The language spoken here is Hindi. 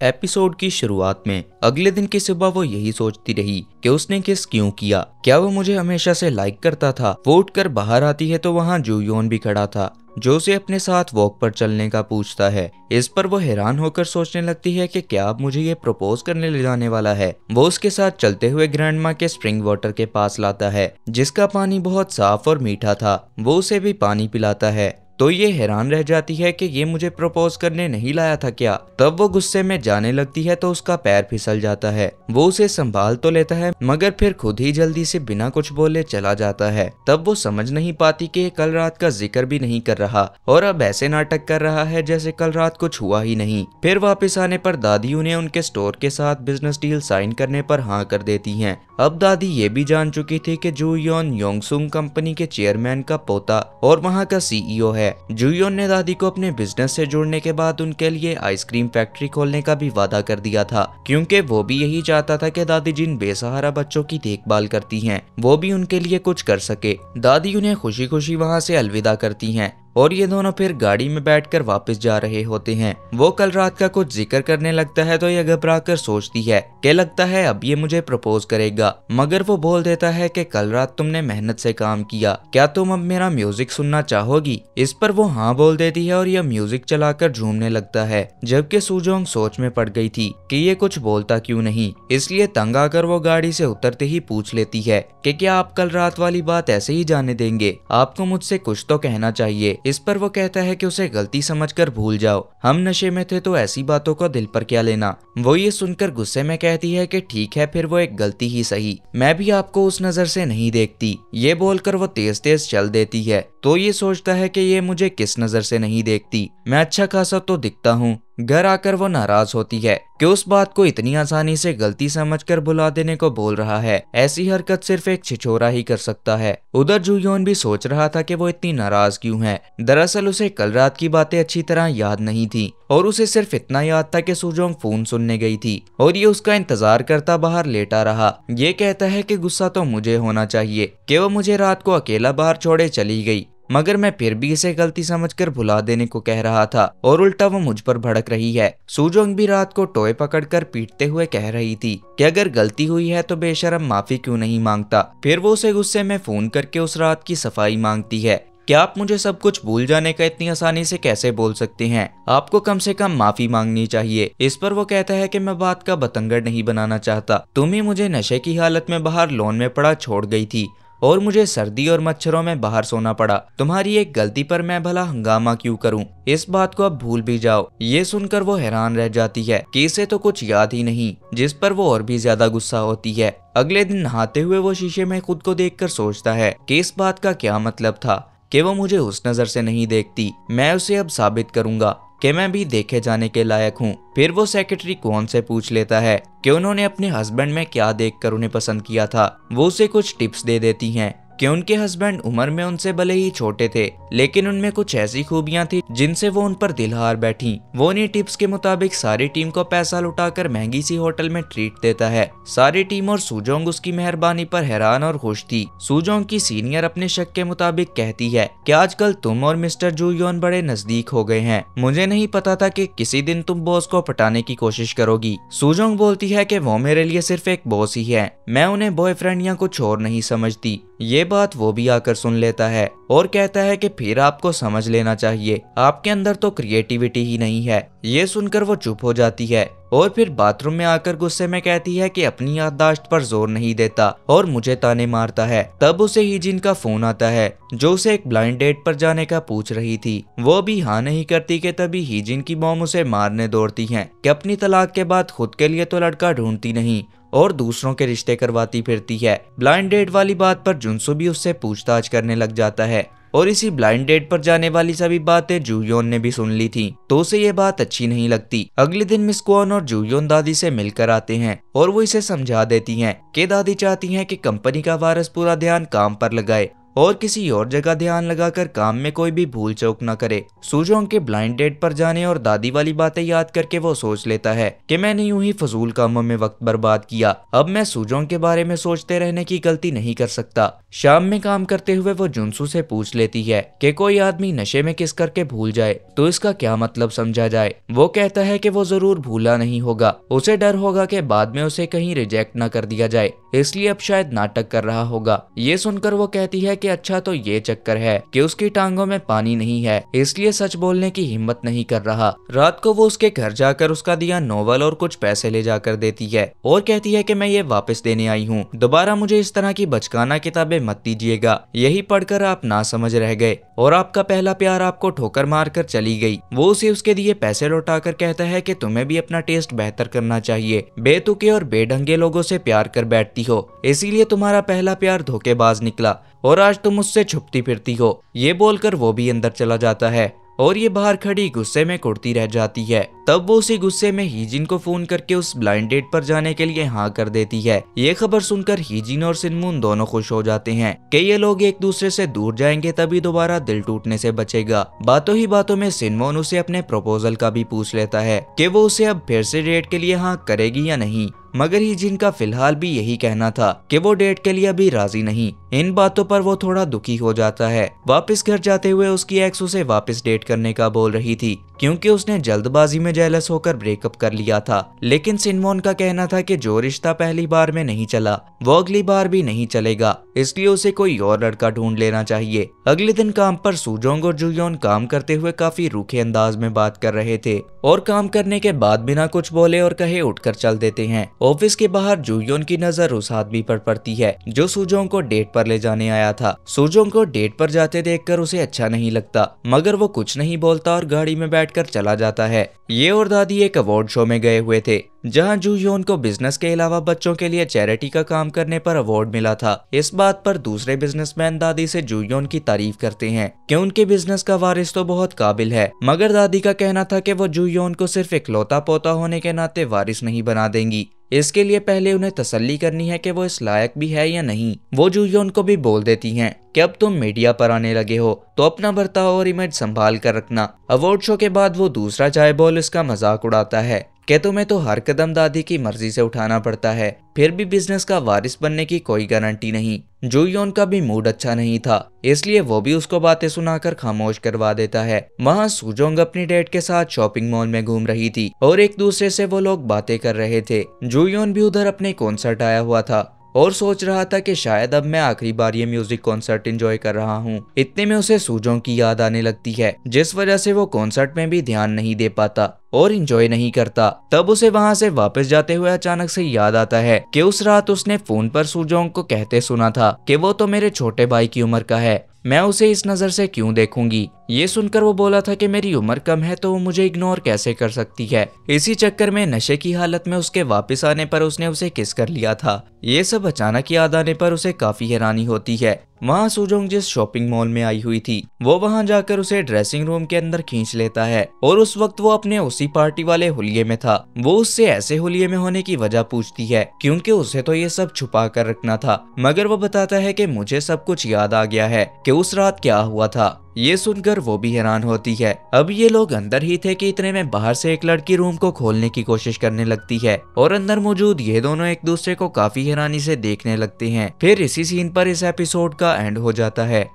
एपिसोड की शुरुआत में अगले दिन की सुबह वो यही सोचती रही कि उसने किस क्यों किया। क्या वो मुझे हमेशा से लाइक करता था। वो उठकर बाहर आती है तो वहाँ जूयोन भी खड़ा था जो उसे अपने साथ वॉक पर चलने का पूछता है। इस पर वो हैरान होकर सोचने लगती है कि क्या अब मुझे ये प्रपोज करने ले जाने वाला है। वो उसके साथ चलते हुए ग्रैंडमा के स्प्रिंग वाटर के पास लाता है जिसका पानी बहुत साफ और मीठा था। वो उसे भी पानी पिलाता है तो ये हैरान रह जाती है कि ये मुझे प्रपोज करने नहीं लाया था क्या। तब वो गुस्से में जाने लगती है तो उसका पैर फिसल जाता है। वो उसे संभाल तो लेता है मगर फिर खुद ही जल्दी से बिना कुछ बोले चला जाता है। तब वो समझ नहीं पाती कि ये कल रात का जिक्र भी नहीं कर रहा और अब ऐसे नाटक कर रहा है जैसे कल रात कुछ हुआ ही नहीं। फिर वापस आने पर दादी उन्हें उनके स्टोर के साथ बिजनेस डील साइन करने पर हाँ कर देती हैं। अब दादी ये भी जान चुकी थी कि जूयोन योंगसुंग कंपनी के चेयरमैन का पोता और वहाँ का सीईओ है। जूयोन ने दादी को अपने बिजनेस से जुड़ने के बाद उनके लिए आइसक्रीम फैक्ट्री खोलने का भी वादा कर दिया था क्योंकि वो भी यही चाहता था कि दादी जिन बेसहारा बच्चों की देखभाल करती हैं वो भी उनके लिए कुछ कर सके। दादी उन्हें खुशी खुशी वहाँ से अलविदा करती हैं और ये दोनों फिर गाड़ी में बैठकर वापस जा रहे होते हैं। वो कल रात का कुछ जिक्र करने लगता है तो ये घबराकर सोचती है कि लगता है अब ये मुझे प्रपोज करेगा। मगर वो बोल देता है कि कल रात तुमने मेहनत से काम किया, क्या तुम अब मेरा म्यूजिक सुनना चाहोगी। इस पर वो हाँ बोल देती है और यह म्यूजिक चलाकर झूमने लगता है। जबकि सूजोंग सोच में पड़ गई थी कि ये कुछ बोलता क्यों नहीं, इसलिए तंग आकर वो गाड़ी से उतरते ही पूछ लेती है कि क्या आप कल रात वाली बात ऐसे ही जाने देंगे, आपको मुझसे कुछ तो कहना चाहिए। इस पर वो कहता है कि उसे गलती समझकर भूल जाओ, हम नशे में थे तो ऐसी बातों को दिल पर क्या लेना। वो ये सुनकर गुस्से में कहती है कि ठीक है फिर वो एक गलती ही सही, मैं भी आपको उस नजर से नहीं देखती। ये बोलकर वो तेज तेज चल देती है तो ये सोचता है कि ये मुझे किस नजर से नहीं देखती, मैं अच्छा खासा तो दिखता हूँ। घर आकर वो नाराज होती है कि उस बात को इतनी आसानी से गलती समझकर भुला देने को बोल रहा है। ऐसी हरकत सिर्फ एक छिछोरा ही कर सकता है। उधर जूयोन भी सोच रहा था कि वो इतनी नाराज क्यों है। दरअसल उसे कल रात की बातें अच्छी तरह याद नहीं थी और उसे सिर्फ इतना याद था कि सूजोंग फोन सुनने गई थी और ये उसका इंतजार करता बाहर लेटा रहा। ये कहता है कि गुस्सा तो मुझे होना चाहिए कि वो मुझे रात को अकेला बाहर छोड़े चली गई, मगर मैं फिर भी इसे गलती समझकर भुला देने को कह रहा था और उल्टा वो मुझ पर भड़क रही है। सूजोंग भी रात को टॉय पकड़कर पीटते हुए कह रही थी कि अगर गलती हुई है तो बेशर्म माफी क्यों नहीं मांगता। फिर वो उसे गुस्से में फोन करके उस रात की सफाई मांगती है। क्या आप मुझे सब कुछ भूल जाने का इतनी आसानी से कैसे बोल सकते हैं, आपको कम से कम माफी मांगनी चाहिए। इस पर वो कहता है कि मैं बात का बतंगड़ नहीं बनाना चाहता, तुम ही मुझे नशे की हालत में बाहर लॉन में पड़ा छोड़ गई थी और मुझे सर्दी और मच्छरों में बाहर सोना पड़ा। तुम्हारी एक गलती पर मैं भला हंगामा क्यों करूं, इस बात को अब भूल भी जाओ। ये सुनकर वो हैरान रह जाती है कि इसे तो कुछ याद ही नहीं, जिस पर वो और भी ज्यादा गुस्सा होती है। अगले दिन नहाते हुए वो शीशे में खुद को देखकर सोचता है कि इस बात का क्या मतलब था कि वो मुझे उस नजर से नहीं देखती। मैं उसे अब साबित करूंगा कि मैं भी देखे जाने के लायक हूँ। फिर वो सेक्रेटरी क्वॉन से पूछ लेता है कि उन्होंने अपने हस्बैंड में क्या देखकर उन्हें पसंद किया था। वो उसे कुछ टिप्स दे देती हैं कि उनके हस्बैंड उम्र में उनसे भले ही छोटे थे लेकिन उनमें कुछ ऐसी खूबियां थी जिनसे वो उन पर दिल हार बैठी। वो उन्हीं टिप्स के मुताबिक सारी टीम को पैसा लुटाकर महंगी सी होटल में ट्रीट देता है। सारी टीम और सूजोंग उसकी मेहरबानी पर हैरान और खुश थी। सूजोंग की सीनियर अपने शक के मुताबिक कहती है कि आजकल तुम और मिस्टर जूयोन बड़े नजदीक हो गए हैं, मुझे नहीं पता था कि किसी दिन तुम बॉस को पटाने की कोशिश करोगी। सूजोंग बोलती है कि वो मेरे लिए सिर्फ एक बॉस ही है, मैं उन्हें बॉयफ्रेंड या कुछ और नहीं समझती। ये बात वो भी आकर सुन लेता है और कहता है कि फिर आपको समझ लेना चाहिए, आपके अंदर तो क्रिएटिविटी ही नहीं है। ये सुनकर वो चुप हो जाती है और फिर बाथरूम में आकर गुस्से में कहती है कि अपनी याददाश्त पर जोर नहीं देता और मुझे ताने मारता है। तब उसे हीजिन का फोन आता है जो उसे एक ब्लाइंड डेट पर जाने का पूछ रही थी। वो भी हाँ नहीं करती कि तभी हीजिन की मॉम उसे मारने दौड़ती हैं कि अपनी तलाक के बाद खुद के लिए तो लड़का ढूंढती नहीं और दूसरों के रिश्ते करवाती फिरती है। ब्लाइंड डेट वाली बात पर जुनसू भी उससे पूछताछ करने लग जाता है और इसी ब्लाइंड डेट पर जाने वाली सभी बातें जूयोन ने भी सुन ली थी तो उसे ये बात अच्छी नहीं लगती। अगले दिन मिस क्वॉन और जूयोन दादी से मिलकर आते हैं और वो इसे समझा देती हैं कि दादी चाहती हैं कि कंपनी का वारिस पूरा ध्यान काम पर लगाए और किसी और जगह ध्यान लगाकर काम में कोई भी भूल चूक न करे। सूजोंग के ब्लाइंड डेट पर जाने और दादी वाली बातें याद करके वो सोच लेता है कि मैंने यूं ही फजूल कामों में वक्त बर्बाद किया, अब मैं सूजोंग के बारे में सोचते रहने की गलती नहीं कर सकता। शाम में काम करते हुए वो जुनसू से पूछ लेती है कि कोई आदमी नशे में किस करके भूल जाए तो इसका क्या मतलब समझा जाए। वो कहता है कि वो जरूर भूला नहीं होगा, उसे डर होगा कि बाद में उसे कहीं रिजेक्ट न कर दिया जाए, इसलिए अब शायद नाटक कर रहा होगा। ये सुनकर वो कहती है कि अच्छा तो ये चक्कर है कि उसकी टांगों में पानी नहीं है, इसलिए सच बोलने की हिम्मत नहीं कर रहा। रात को वो उसके घर जाकर उसका दिया नोवेल और कुछ पैसे ले जाकर देती है और कहती है कि मैं ये वापस देने आई हूँ, दोबारा मुझे इस तरह की बचकाना किताबें मत दीजिएगा, यही पढ़कर आप ना समझ रह गए और आपका पहला प्यार आपको ठोकर मारकर चली गई। वो उसे उसके दिए पैसे लौटाकर कहता है कि तुम्हें भी अपना टेस्ट बेहतर करना चाहिए, बेतुके और बेढंगे लोगों से प्यार कर बैठती हो, इसीलिए तुम्हारा पहला प्यार धोखेबाज निकला और आज तुम उससे छुपती फिरती हो। ये बोलकर वो भी अंदर चला जाता है और ये बाहर खड़ी गुस्से में कुड़ती रह जाती है। तब वो उसी गुस्से में हीजिन को फोन करके उस ब्लाइंड डेट पर जाने के लिए हाँ कर देती है। ये खबर सुनकर हीजिन और सिनमून दोनों खुश हो जाते हैं कि ये लोग एक दूसरे से दूर जाएंगे तभी दोबारा दिल टूटने से बचेगा। बातों ही बातों में सिनमून उसे अपने प्रपोजल का भी पूछ लेता है कि वो उसे अब फिर से डेट के लिए हाँ करेगी या नहीं, मगर हीजिन का फिलहाल भी यही कहना था कि वो डेट के लिए अभी राजी नहीं। इन बातों पर वो थोड़ा दुखी हो जाता है। वापस घर जाते हुए उसकी एक्स उसे वापस डेट करने का बोल रही थी क्योंकि उसने जल्दबाजी में जेलस होकर ब्रेकअप कर लिया था, लेकिन सिनमोन का कहना था कि जो रिश्ता पहली बार में नहीं चला वो अगली बार भी नहीं चलेगा, इसलिए उसे कोई और लड़का ढूंढ लेना चाहिए। अगले दिन काम पर सूजोंग और जुयोन काम करते हुए काफी रूखे अंदाज में बात कर रहे थे और काम करने के बाद बिना कुछ बोले और कहे उठकर चल देते हैं। ऑफिस के बाहर जुयोन की नजर उस आदमी पर पड़ती है जो सूजोंग को डेट पर ले जाने आया था। सूजोंग को डेट पर जाते देखकर उसे अच्छा नहीं लगता, मगर वो कुछ नहीं बोलता और गाड़ी में बैठकर चला जाता है। ये और दादी एक अवार्ड शो में गए हुए थे जहां जुयोन को बिजनेस के अलावा बच्चों के लिए चैरिटी का काम करने पर अवार्ड मिला था। इस बात पर दूसरे बिजनेसमैन दादी से जुयोन की तारीफ करते हैं कि उनके बिजनेस का वारिस तो बहुत काबिल है, मगर दादी का कहना था कि वो जुयोन को सिर्फ इकलौता पोता होने के नाते वारिस नहीं बना देंगी, इसके लिए पहले उन्हें तसल्ली करनी है कि वो इस लायक भी है या नहीं। वो जुयोन को भी बोल देती हैं कि अब तुम मीडिया पर आने लगे हो तो अपना बर्ताव और इमेज संभाल कर रखना। अवार्ड शो के बाद वो दूसरा चाय बॉल इसका मजाक उड़ाता है कि तुम्हें तो हर कदम दादी की मर्जी से उठाना पड़ता है, फिर भी बिजनेस का वारिस बनने की कोई गारंटी नहीं। जुयोन का भी मूड अच्छा नहीं था, इसलिए वो भी उसको बातें सुनाकर खामोश करवा देता है। वहाँ सूजोंग अपनी डेट के साथ शॉपिंग मॉल में घूम रही थी और एक दूसरे से वो लोग बातें कर रहे थे। जुयोन भी उधर अपने कॉन्सर्ट आया हुआ था और सोच रहा था कि शायद अब मैं आखिरी बार ये म्यूजिक कॉन्सर्ट एंजॉय कर रहा हूँ। इतने में उसे सूजोंग की याद आने लगती है, जिस वजह से वो कॉन्सर्ट में भी ध्यान नहीं दे पाता और एंजॉय नहीं करता। तब उसे वहां से वापस जाते हुए अचानक से याद आता है कि उस रात उसने फोन पर सूजोंग को कहते सुना था कि वो तो मेरे छोटे भाई की उम्र का है, मैं उसे इस नजर से क्यों देखूंगी। ये सुनकर वो बोला था कि मेरी उम्र कम है तो वो मुझे इग्नोर कैसे कर सकती है। इसी चक्कर में नशे की हालत में उसके वापस आने पर उसने उसे किस कर लिया था। ये सब अचानक याद आने पर उसे काफी हैरानी होती है। वहाँ सूजोंग जिस शॉपिंग मॉल में आई हुई थी वो वहाँ जाकर उसे ड्रेसिंग रूम के अंदर खींच लेता है और उस वक्त वो अपने उसी पार्टी वाले हुलिये में था। वो उससे ऐसे हुलिये में होने की वजह पूछती है क्योंकि उसे तो ये सब छुपा कर रखना था, मगर वो बताता है कि मुझे सब कुछ याद आ गया है कि उस रात क्या हुआ था। ये सुनकर वो भी हैरान होती है। अब ये लोग अंदर ही थे कि इतने में बाहर से एक लड़की रूम को खोलने की कोशिश करने लगती है और अंदर मौजूद ये दोनों एक दूसरे को काफी हैरानी से देखने लगते हैं। फिर इसी सीन पर इस एपिसोड का एंड हो जाता है।